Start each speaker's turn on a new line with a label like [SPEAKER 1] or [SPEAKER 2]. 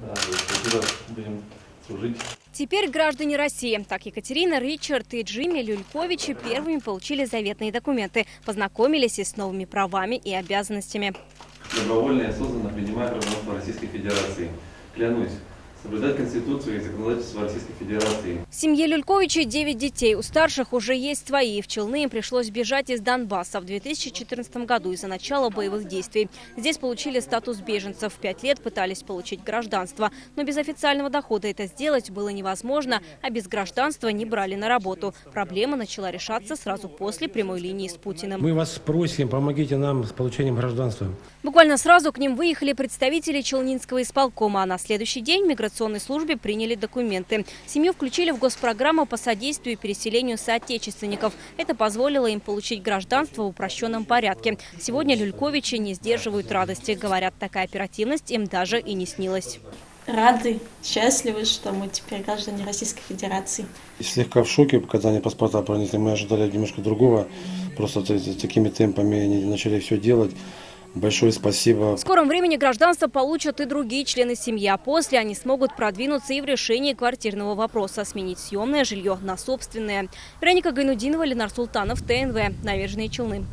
[SPEAKER 1] Да, спасибо, будем служить.
[SPEAKER 2] Теперь граждане России, так Екатерина, Ричард и Джимми Люльковичи первыми получили заветные документы, познакомились и с новыми правами и обязанностями.
[SPEAKER 1] Добровольно и осознанно принимаю гражданство Российской Федерации. Клянусь соблюдать Конституцию и законодательство Российской Федерации.
[SPEAKER 2] В семье Люльковичей 9 детей. У старших уже есть свои. В Челны им пришлось бежать из Донбасса в 2014 году из-за начала боевых действий. Здесь получили статус беженцев. 5 лет пытались получить гражданство. Но без официального дохода это сделать было невозможно, а без гражданства не брали на работу. Проблема начала решаться сразу после прямой линии с Путиным.
[SPEAKER 3] Мы вас просим, помогите нам с получением гражданства.
[SPEAKER 2] Буквально сразу к ним выехали представители Челнинского исполкома, а на следующий день в миграционной службе приняли документы. Семью включили в госпрограмму по содействию переселению соотечественников. Это позволило им получить гражданство в упрощенном порядке. Сегодня Люльковичи не сдерживают радости. Говорят, такая оперативность им даже и не снилась.
[SPEAKER 4] Рады, счастливы, что мы теперь граждане Российской Федерации.
[SPEAKER 3] Слегка в шоке, когда они паспорта пронесли. Мы ожидали немножко другого. Просто такими темпами они начали все делать. Большое спасибо.
[SPEAKER 2] В скором времени гражданство получат и другие члены семьи. А после они смогут продвинуться и в решении квартирного вопроса. Сменить съемное жилье на собственное. Вероника Гайнудинова, Ленар Султанов, ТНВ. Набережные Челны.